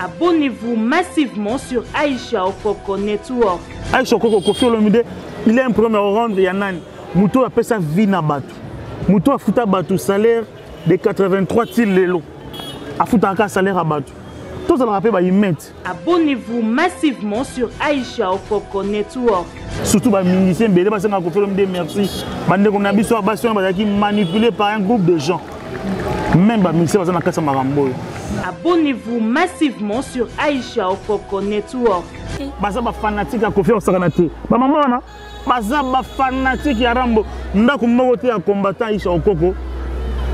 Abonnez-vous massivement sur Aïcha Okoko Network. Aïcha Okoko Kofi Olomide, il a un premier round de Yanan. Mouto appelle ça vie na batu. Mouto a foutu batu salaire de 83 000 lelo. A foutu un salaire à batu. Tout ça le rappelle, il met. Abonnez-vous massivement sur Aïcha Okoko Network. Surtout les musiciens, parce que Kofi Olomide, merci. Bande qu'on a vu sur la qui manipulé par un groupe de gens. Même les musiciens, parce que Marambo. Abonnez-vous massivement sur Aïcha Okoko Network. Baza ba fanatique à Kofi Olomide. Ba maman na baza ba fanatique ya Rambo. Ndako moko ya combattant Aïcha Okoko.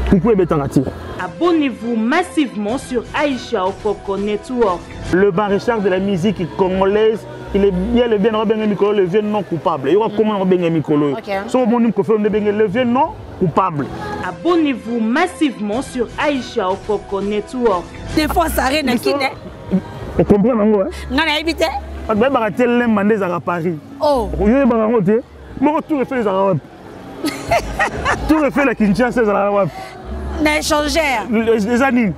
Pourquoi betangati? Abonnez-vous massivement sur Aïcha Okoko Network. Le maréchal de la musique congolaise, il est bien le bien Mikolo, le vieux non coupable. Il y aura comment bien Mikolo. Son bon Kofi Olomide le vieux non coupable. Abonnez-vous massivement sur Aïcha Okoko Network. Des fois ça rien qui n'est. Vous comprenez hein? Non a évité. Parce que baraté l'emmandé à Paris. Oh. Vous voyez baraté. Moi tout refait les arabes. Tout refait la Kinshasa les arabes. L'échangeur. Les années.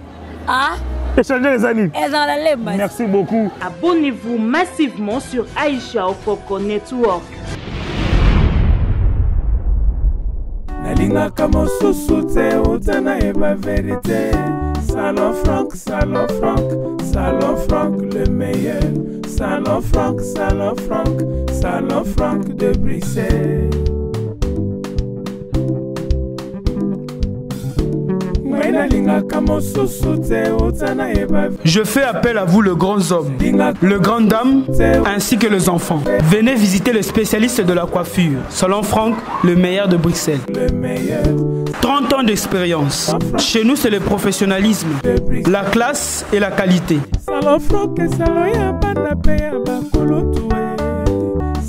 Ah? Échanger les années. Et dans la lemba. Merci beaucoup. Abonnez-vous massivement sur Aïcha Okoko Network. Nalinga kama susute utana eba vérité. Salon Franck, Salon Franck, Salon Franck le meilleur. Salon Franck, Salon Franck, Salon Franck de Bruxelles. Je fais appel à vous, le grand homme, le grand dame, ainsi que les enfants. Venez visiter le spécialiste de la coiffure, Salon Franck, le meilleur de Bruxelles. 30 ans d'expérience. Chez nous, c'est le professionnalisme, la classe et la qualité. Salon Franck,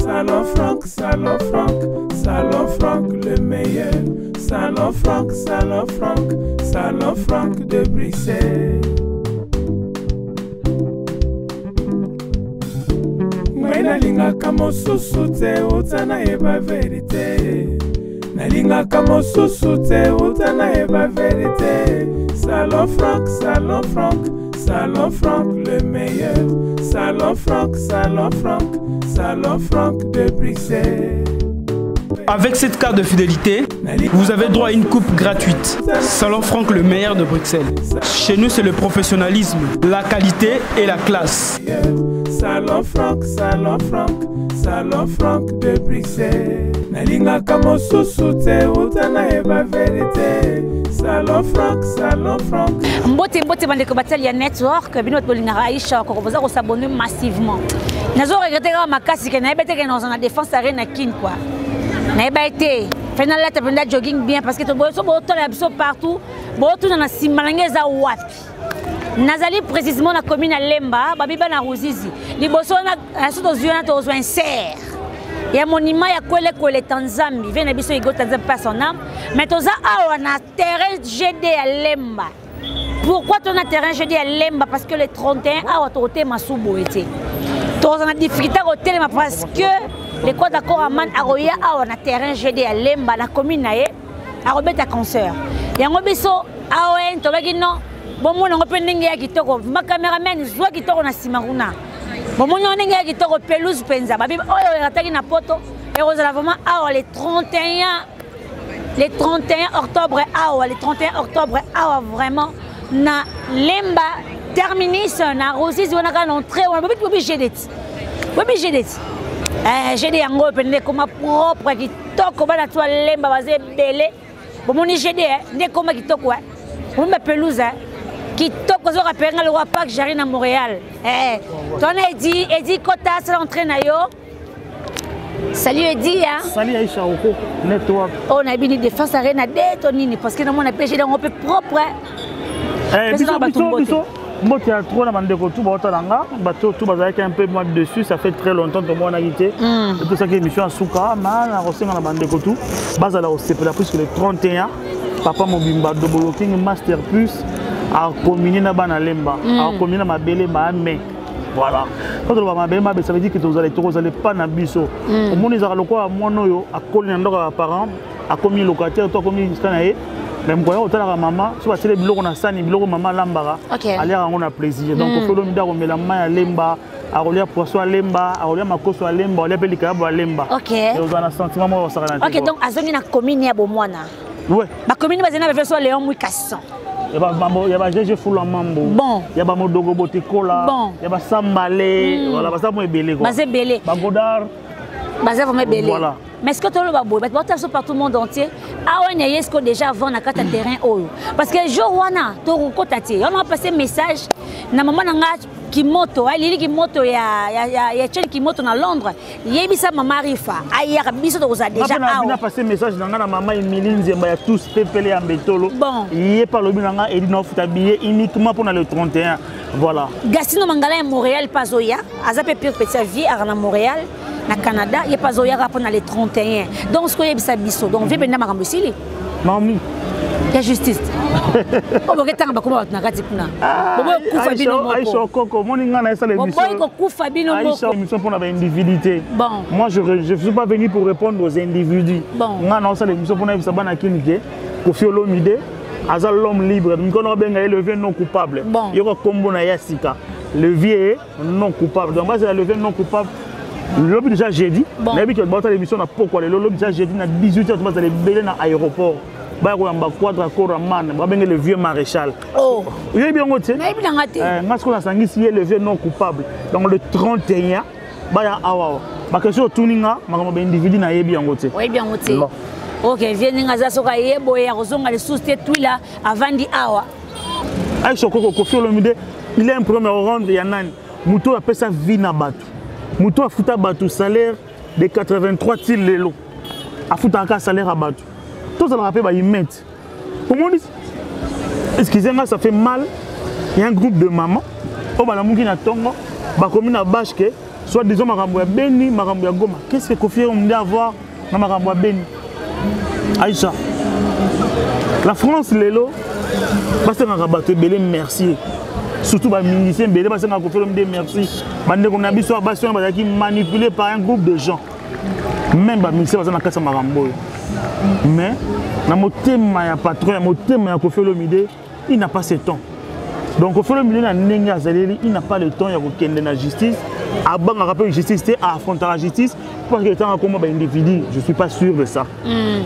Salon Franck, Salon Franck, Salon Franck le meilleur. Salon Franck, Salon Franck, Salon Franck de Bruxelles. Nalinga kamo susute utana eba vérité. Nalinga kamo susute utana eba vérité. Salon Franck, Salon Franck, Salon Franck le meilleur. Salon Franck, Salon Franck, Salon Franck de Bruxelles. Avec cette carte de fidélité, vous avez droit à une coupe gratuite. Salon Franck, le meilleur de Bruxelles. Chez nous, c'est le professionnalisme, la qualité et la classe. Salon Franck, Salon Franck, Salon Franck de Bruxelles. Nalinga kamo susute utana eba vérité. Salon Franck, Salon Franck. Mbote bandeko batali ya network, bino bolinga Aïcha Okoko boza ko s'abonner massivement. Nazo regretter ka makasi ke na ebete ke dans la défense arena kin quoi. Na ebete final là t'apenda jogging bien parce que to boso boto la biso partout, boto na simalanga za wapi. Nazali précisément na commune à Lemba, babiba na Ruzizi. Liboso na soto ziona to zo inser. Ya monument ya kwele Tanzambi, vient na biso igo Tanzambi pas son âme, mais toza awa na terrain GD à Lemba. Pourquoi ton terrain GD à Lemba? Parce que le 31 awa toté masubo été. Toza na difficulté au téléma parce que les quoi d'accord à man aroya awa na terrain GD à Lemba na commune na ye a rebeta concert. Ya ngobiso awa to bagi non. Bon mon on peut ndenge ya kitoko. Ma cameraman zwa kitoko na simaruna. Bon mon on ndenge ya kitoko pelouse penza. Babi oyo rataki na poto. Et ozala vraiment awa le 31 octobre awa le 31 octobre awa vraiment na Lemba terminus na Rosis on a qu'à l'entrée on peut obligé d'être. Obligé d'être. J'ai des yango pende comme propre kitoko bana toi Lemba bazé belé. Bon mon GD né comme kitoko ouais. On me pelouse qui toque aux rappels le roi Parc j'arrive à Montréal. Ton Eddie Kota c'est l'entrée na yo. Salut Eddie hein. Salut Aïcha Okoko Network. On a bien défense arena détonine parce que dans mon appel j'ai un peu propre. Biso mbote ya trop na bandeko tout baotalanga bato tout bazalaki un peu moi dessus ça fait très longtemps que moi on a quitté et tout ça qui émission à Souka man na rosenga na bandeko tout bazala au CP puisque le 31 papa mobimba double king master plus a combiné na bana Lemba a combiné na mabele mais voilà quand on va mabele ça veut dire que vous allez pas na biso au monde ils a lokwa mono yo a collé ndoko ya parents a commis locataire toi commis skanae Mais je suis à maman, je suis à maman lambara. Aller à mon plaisir. Donc, il faut que je la main à lemba, à rouler poisson à lemba, à rouler ma cosse à lemba, à rouler pelicabo à lemba. Ok. Et vous avez un sentiment moi ça. Ok, donc Azoni na commune ya bomwana. Ouais. Ma commune bazena avec so Léon Mouikasson. Il y a GG Foula Mambo. Bon. Il y a Modogo Botekola. Bon. Il y a Sambalé. Voilà, ça moi belé quoi. Bazé belé. Bagodar. Bazé vraiment belé. Voilà. Mais est-ce que tu as le babou? Tu as par tout le monde entier. Ah ouais, est-ce que déjà avant na carte terrain parce que jour wana to kokotati. On a passé message na maman nga Kimoto, Lili Kimoto ya Chen Kimoto na Londres. Yebisa mama Rifa. Aya biso to za déjà ah. On a passé message na maman Emilie Nzemba ya tous pepele en betolo. Bon. Yé par le binanga et dino futabillé uniquement pour le 31. Voilà. Gastino Mangala à Montréal Pazoya, Azape Pire Petite Vie à Montréal. Na Canada, il y a pas Zoya pendant les 31. Donc, ce qu'il y a biso. Donc, viens pendant ma ramboussili. Mamie. Il y a justice. Oh, bon, qu'est-ce que tu as dit pour nous? Bon, Fabino. Aïcha Koko, mon ingana est ça l'émission. Bon, Fabino. Aïcha, l'émission pour l'individualité. Bon. Moi, je ne suis pas venu pour répondre aux individus. Bon. Non, ça l'émission pour l'individu. Kinike, Kofi Olomide, Azal l'homme libre. Nous avons bien levé non coupable. Bon. Il y a Kombo na Yassika. Levier non coupable. Donc, moi, c'est la levé non coupable. Le lobby déjà jeudi, bon. L'habit que le l'émission n'a pas quoi. Le lobby déjà jeudi à 18h, tu vas aller belé dans l'aéroport. Bah on va quadra coraman, va bien le vieux maréchal. Oh. Il y a bien goûté. Mais bien gâté. Moi ce qu'on a senti c'est le vieux non coupable. Donc le 31, bah ya awa. Bah que sur tuninga, ma ben individu na yebi bien goûté. Oui bien goûté. OK, viens ngaza soka yebo ya kozonga le sous-té twila avant di awa. Ay sokoko Kofi Olomide, il est un premier round ya nani. Muto appelle ça vie na batu. Muto a foutu un salaire de 83 000 lelo. A foutu un salaire à batu. Tout ça le rappelle, ils mettent. Comment on dit? Excusez-moi, ça fait mal. Il y a un groupe de mamans. Oh, bah la mouki na tongo. Bah comme une bâche que soit disons Marambouya Beni, Marambouya Goma. Qu'est-ce que Kofi on me dit avoir dans Marambouya Beni? Aïcha. La France, lelo. Bah c'est un rabattu belé merci. Surtout les miliciens, parce qu'on a fait merci. On a vu manipulé par un groupe de gens. Même les miliciens, ils ont fait marambo. Mais, dans mon thème, il y a patron, mon thème, il y a Kofi Olomide, il n'a pas ce temps. Donc, Kofi Olomide, il n'a pas le temps de faire la justice. Avant de rappeler la justice, c'était à affronter la justice. Parce que le temps comme individu, je ne suis pas sûr de ça.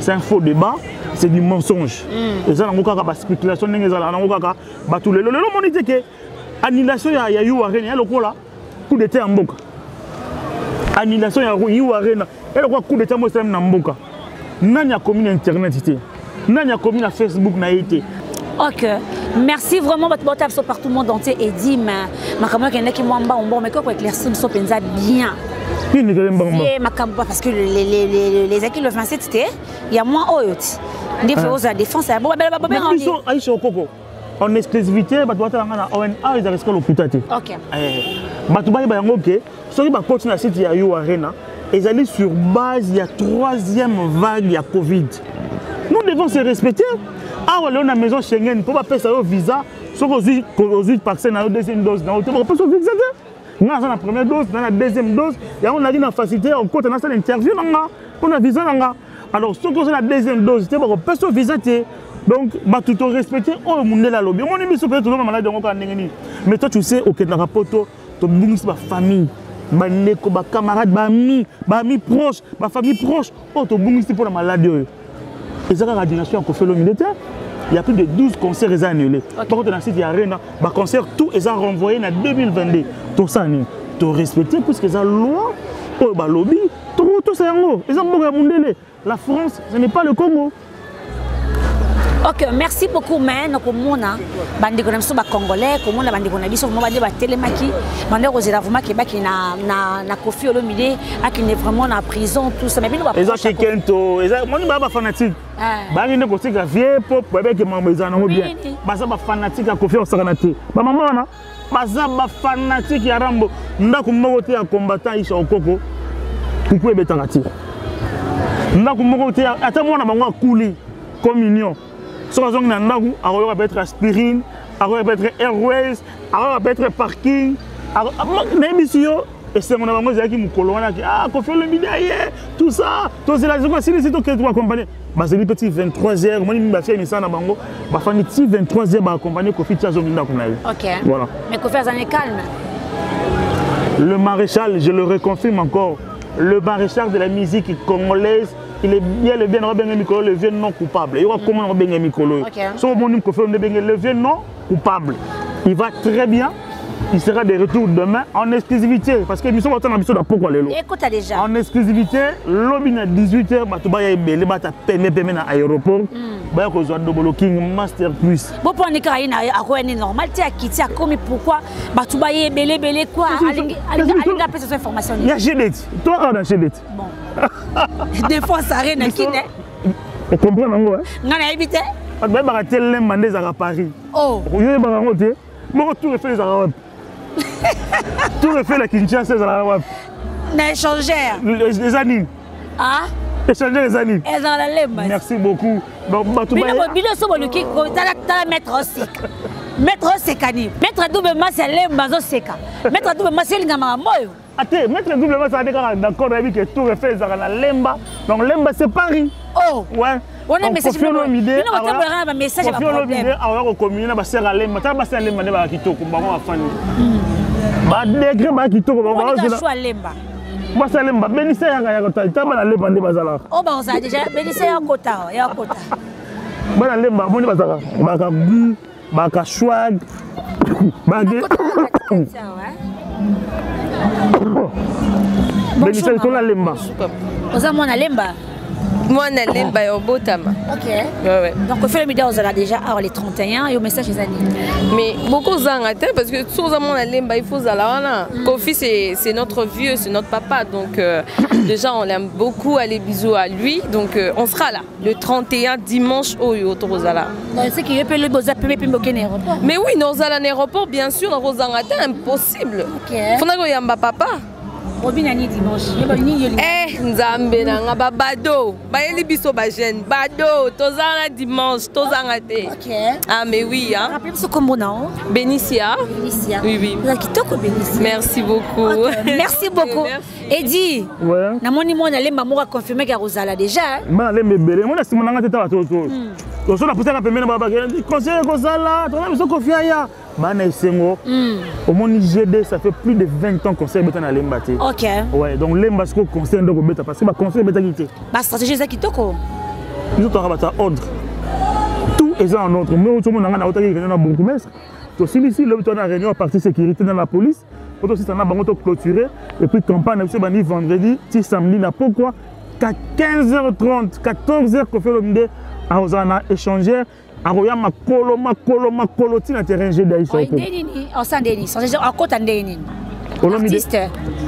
C'est un faux débat. C'est du mensonge. Et ça, on a une spéculation. On a que annulation, il y a eu arena, il y a le coup d'état en boca. Annulation, il y a eu arena, il y a le coup d'état en boca. Il y a commune internet, il y a commune Facebook. Ok, merci vraiment pour partout le monde entier et dit mais quoi éclaircir ce pensa bien. Parce que les acquis le français il y a moins haute. La défense est bon. En exclusivité, ils risquent le putain. Ok. Ils allaient sur base de la 3e vague de Covid. Nous devons se respecter. Ah, on a une maison Schengen pour pas payer ça au visa. Sauf aux 8 vaccins dans la deuxième dose. On peut pas se visa. Nous avons la première dose, dans la deuxième dose. Et on a dit dans la facilité, on compte dans l'interview. On a visa. Alors, si on a la deuxième dose, on peut pas se visa. Donc, tout le respecter, on est là lobby. Mon ami, peut-être tout le monde mais toi, tu sais, ok, dans le rapport, tu as famille, camarades, amis proches, famille proche. Oh, tu as pour la maladie. Et ça, la radiation a fait le militaire. Il y a plus de 12 concerts annulés. Par contre, dans le site, il y a rien. Les concerts, tout est renvoyé en 2022. Tout ça, tu as respecté puisque la loi, le lobby, tout ça, la France, ce n'est pas le Congo. Ok, merci beaucoup, mais nous sommes Congolais, nous sommes Télémaki, nous sommes Kofi Olomide, qui est vraiment en prison, tout ça. Les gens qui sont fanatiques. Ils sont vieux pop, ils sont fanatiques à Kofi Olomide. Maman, ils fanatiques à Rambo. Nous sommes combattant ici au Coco. Nous sommes betangati. Nous sommes couli communion. Si on a être aspirine, on a être airways, on a être parking. Et c'est mon amour qui me colonne qui ah Koffi Olomide tout ça. Toi c'est la journée si toi qui accompagner. Bah c'est les petits 23h, moi il m'a fait ça na bango. Bah fani 23h ba accompagner Koffi Tchazo minda kunai. OK. Voilà. Mais Koffi Azane calme. Le maréchal, je le reconfirme encore. Le maréchal de la musique congolaise, il est bien le vieux non coupable. Il y aura comment bien Mikolo. Son bon Koffi Olomide le vieux non coupable. Il va très bien. Il sera de retour demain en exclusivité. Parce que nous sommes en train de pourquoi les lots. Écoute déjà. En exclusivité, l'obin à 18h, tu vas y aller, tu vas te à l'aéroport. Tu vas y aller King Master Plus. Bon, pour les cas, il y a normal. Tu as quitté, pourquoi tu vas y aller, quoi. Allez, appeler cette information. Il y a Gédet. Toi, on a Gédet. Bon. Des fois, ça rien à qui. On comprend, non? On a évité. On va arrêter les mandés à Paris. Oh. On va arrêter. Moi, tout refait les Arabes. Tout refait la Kinshasa, les Arabes. Les échangeurs. Les animes. Ah? Échanger les animes. Elles ont la lèvre. Merci beaucoup. Donc, maître Seka. Maître Sekani. Maître doublement, c'est l'embazo Seka. Maître doublement, c'est l'ingamamoyo. Attends, maître doublement, ça veut dire d'accord avec que tout refait les Arabes. Donc, l'emba, c'est Paris. Oh. Ouais. On a un message. Koffi Olomide un message. Koffi Olomide a un communion ba sera lemba ta ba sera lemba ne ba kitoko ba ko afani ba degré ba kitoko ba ko on choix lemba ba sera lemba benisa ya kota ta ba na lemba ne bazala oh ba on ça déjà benisa ya kota ba na lemba moni bazala ba ka gu ba ka swag ba ge benisa ko la lemba oza mona lemba. Moi, on a lemba et botama. Ok. Ouais. Donc, Koffi Olomide, on a déjà les 31 et au message des années. Mais beaucoup d'années, parce que tout le monde a lemba, il faut zalawana. Koffi, c'est notre vieux, c'est notre papa. Donc, déjà, on l'aime beaucoup. Allez, bisous à lui. Donc, on sera là le 31 dimanche au Yotorozala. C'est qu'il y a le beau aéroport. Mais oui, nous allons à l'aéroport, bien sûr, dans Rosangata, impossible. Ok. Faut que yamba papa. Robinani dimanche. Nzambe na babado. Ba yeli biso ba jeune. Bado, tozanga dimanche, tozanga te. OK. Ah mais oui hein. Rappelez-moi comment nom. Benicia. Benicia. Oui oui. Vous kitoko Benicia. Merci beaucoup. Okay. Merci beaucoup. Eddie. Ouais. Na moni mo na lemba mo confirmer que Rosala déjà. Ma lembe belé. Moi na simonanga teta ba toto. To so na puta ka pembena baba ke conseiller Rosala. To na biso kofia ya. Bana Esengo. Au monde GD, ça fait plus de 20 ans qu'on sait que na lemba te. OK. Ouais, donc lemba ce qu'on conseille donc beta parce que ba conseil beta quitté. Ba stratégie za kitoko. Nous on va ordre. Tout est en ordre. Mais tout le monde a otaki réunion na beaucoup mais to si ici le on a réunion partie sécurité dans la police. Pour aussi ça na bango to clôturer et puis campagne c'est bani vendredi, ti samedi na pourquoi qu'à 15h30, 14h Koffi Olomide a osana échanger. Aroya makolo tina terrain GD Aïcha. On s'en déni, on compte en déni. Artiste.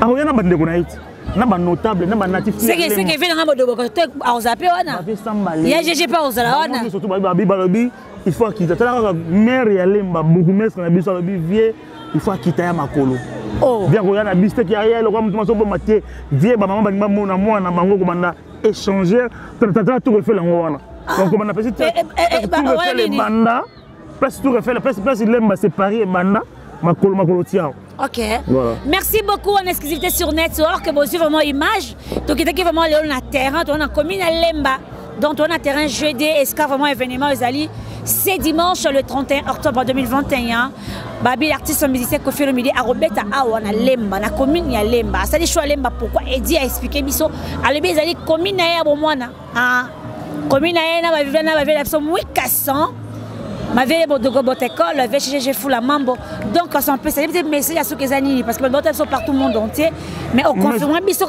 Aroya na bande konaït. Na ba notable, na ba natif. C'est que vient na bodo ko te a zappé wana. Il y a GG pas osala wana. Surtout ba balobi, il faut quitter. Tala maire ya lemba beaucoup mestre na biso lobi vie, il faut quitter ya makolo. Oh. Bien ko ya na biste ki ya le comme so bo maté, vie ba maman ba ngba mona mwana bango ko banda échanger, tata tout refait la wana. Donc on a fait les mandats, presque tout refait, presque lemba séparé banda, makolo tia. OK. Voilà. Merci beaucoup en exclusivité sur Network. Bon, c'est vraiment image. Donc, il y a vraiment le terrain. On a commune à Lemba. Donc, on a terrain GD. Est-ce qu'il y a vraiment événement aux Ali? C'est dimanche le 31 octobre 2021. Babi, l'artiste musicien Koffi Olomide a Robeta Awa na Lemba. Na commune à Lemba. Ça dit choix Lemba. Pourquoi Eddie a expliqué Bisso. Alors, ils allaient commune à Yabomwana. Commune à Yabomwana. Na bavela bavela bavela ma vieille de école, la vieille fou la mambo. Donc, on peut se dire, mais c'est à ce que les parce que les sont partout le monde entier. Mais on confirme, mais ce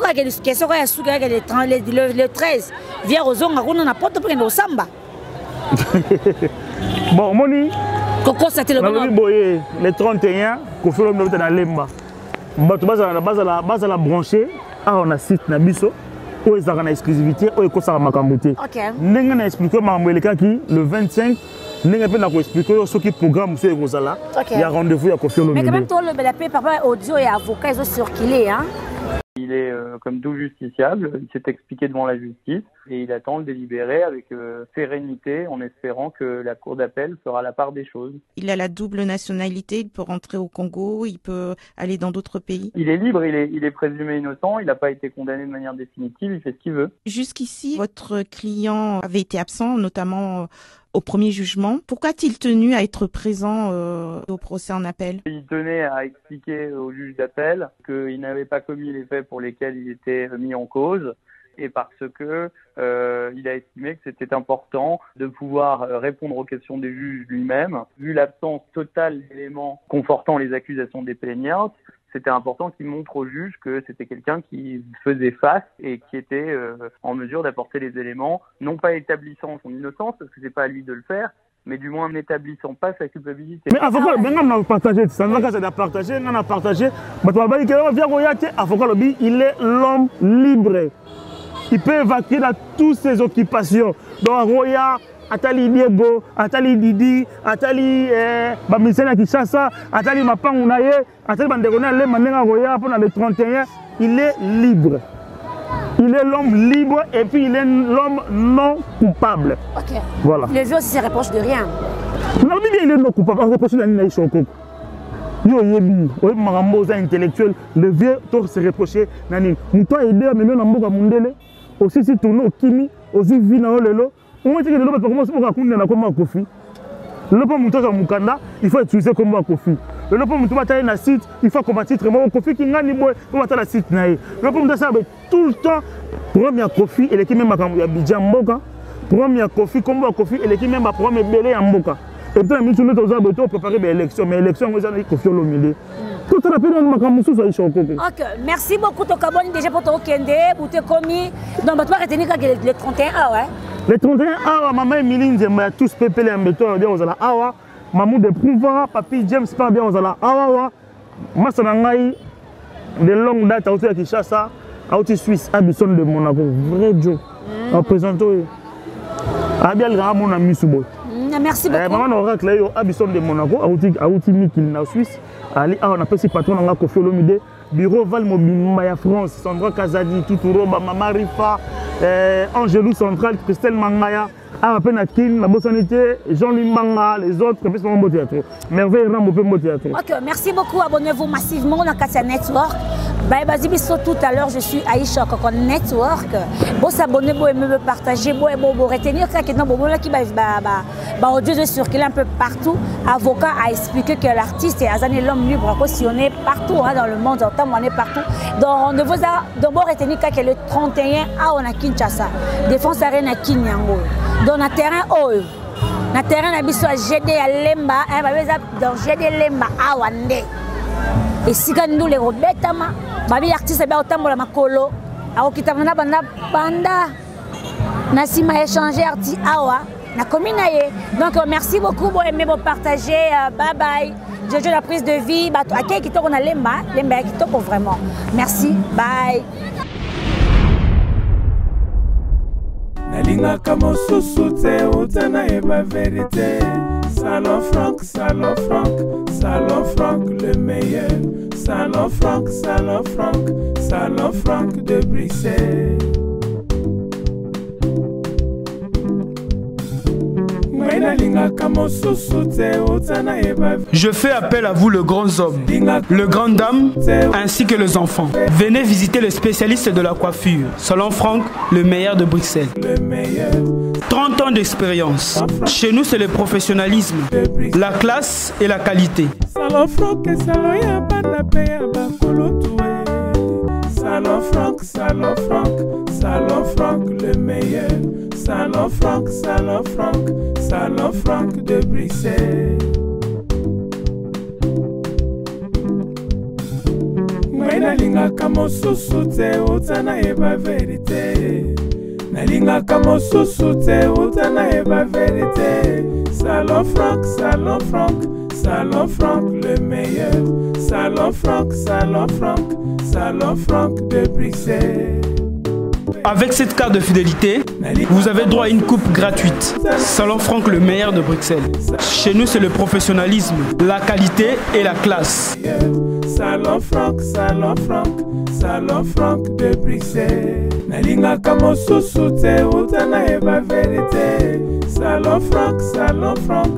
le 13, via aux ongles, on n'a pas de prendre au samba. Bon, Moni, Coco, c'était le moment. Le 31, Koffi Olomide dans Lemba. Base à la brancher, on a site Nabiso. Où est-ce qu'on a exclusivité, où est-ce qu'on a macambouté. Nous avons expliqué le 25. Nous avons expliqué ce qui programme sur Rosala. Il y a rendez-vous à Koffi Olomide. Mais quand même, tout le papa audio et avocat, ils ont circulé. Il est comme tout justiciable. Il s'est expliqué devant la justice et il attend le délibéré avec sérénité en espérant que la cour d'appel fera la part des choses. Il a la double nationalité, il peut rentrer au Congo, il peut aller dans d'autres pays. Il est libre, il est présumé innocent, il n'a pas été condamné de manière définitive, il fait ce qu'il veut. Jusqu'ici, votre client avait été absent, notamment au premier jugement. Pourquoi a-t-il tenu à être présent au procès en appel? Il tenait à expliquer au juge d'appel qu'il n'avait pas commis les faits pour lesquels il était mis en cause et parce que il a estimé que c'était important de pouvoir répondre aux questions des juges lui-même. Vu l'absence totale d'éléments confortant les accusations des plaignantes, c'était important qu'il montre au juge que c'était quelqu'un qui faisait face et qui était en mesure d'apporter les éléments, non pas établissant son innocence, parce que c'est pas à lui de le faire, mais du moins n'établissant pas sa culpabilité. Mais avocat, on a partagé, ça n'a pas partagé, on a partagé. Avocat, il est l'homme libre. Il peut évacuer dans toutes ses occupations. Donc, Roya, Atali Diego, Atali Didi, Atali Bamisena Kishasa, Atali Mapangunaye, Atali Bandegona, Le Manenga Roya, pendant le 31, il est libre. Il est l'homme libre et puis il est l'homme non coupable. Ok. Voilà. Les vieux aussi se reprochent de rien. Non, mais il est non coupable. On reproche l'année Choko. Yo yebi, oye maramboza intellectuel, le vieux tort se reprocher nani. Muto aidé à même n'amboka mundele. Aussi si tourne au kimi, aussi vina olelo. On dit que le lobe commence pour raconter na comme Kofi. Le lobe muto za mukanda, il faut utiliser comme Kofi. Le lobe muto bataille na site, il faut combattre vraiment Kofi qui ngani boy pour bataille la site na. Le lobe muto ça tout le temps premier Kofi et l'équipe même ya Bidjan Mboka. Premier Kofi comme Kofi et l'équipe même premier belé en Mboka. Et puis nous sommes tous à préparer l'élection, mais l'élection on va Kofi au milieu. Tout à l'heure, ok, merci beaucoup Tokaboni déjà pour ton kende, pour te commis. Donc, tu vas retenir les 31 A, ouais. Les 31 A, maman Emilie Nzemba, tous pépélés en béton, on dit aux ala awa, maman de Prouva, papi James pas bien aux ala awa, Massanangaï, de longue date à Outi Kishasa, à Outi Suisse, Abisson de Monaco, vrai Joe. En présentant, Abiel Ramon a mis sous bout. Merci beaucoup. Maman aura créé Abisson de Monaco, à Outi Mikil, en Suisse. Ali, on appelle ce patron dans la Kofi Olomide, bureau Valmobimaya France, Sandra Kazadi, Tuturoba, Mama Rifa, Angelou Central, Christelle Mangaya, Arapenakin, la Bossanité, Jean-Louis Manga, les autres, qui sont au théâtre. Merveille Rambo au théâtre. Ok, merci beaucoup. Abonnez-vous massivement dans Katia Network. Vas-y, tout à l'heure, je suis Aïcha Kokon Network. Bon, s'abonner, bon, aimer, partager, bon, retenir ça qui est dans le moment qui va audio de circuler un peu partout. Avocat a expliqué que l'artiste est Azane l'homme libre, cautionné partout dans le monde, on est partout. Donc, rendez-vous d'abord retenir que le 31 à on a Kinshasa. Défense arène à Kinyango. Dans le terrain, na terrain na biso GD à Lemba, dans GD Lemba à Wande. Et si nous les robetama, babi artiste ba otambola makolo, akokitana banda banda. Nasima échanger arti awa na commune. Donc merci beaucoup pour aimer, pour partager. Bye bye. Jojo la prise de vie, bato akay kitoko na Lemba, Lemba kitoko vraiment. Merci. Bye. Nalinga kamo susute utana eba vérité. Salon Franck, Salon Franck, Salon Franck le meilleur. Salon Franck, Salon Franck, Salon Franck de Bruxelles. Je fais appel à vous, le grand homme, le grand dame, ainsi que les enfants. Venez visiter le spécialiste de la coiffure, Salon Franck, le meilleur de Bruxelles. 30 ans d'expérience. Chez nous, c'est le professionnalisme, la classe et la qualité. Salon Franck, Salon Franck, Salon Franck, Salon Franck le meilleur. Salon Franck, Salon Franck, Salon Franck de Bruxelles. Nalinga kamo susute utana eba vérité. Nalinga kamo susute utana eba vérité. Salon Franck, Salon Franck, Salon Franck le meilleur. Salon Franck, Salon Franck, Salon Franck de Bruxelles. Avec cette carte de fidélité, vous avez droit à une coupe gratuite. Salon Franck, le meilleur de Bruxelles. Chez nous, c'est le professionnalisme, la qualité et la classe. Salon Franck, Salon Franck, Salon Franck de Bruxelles. Nalingaka mosusu te utana eba vérité. Salon Franck, Salon Franck.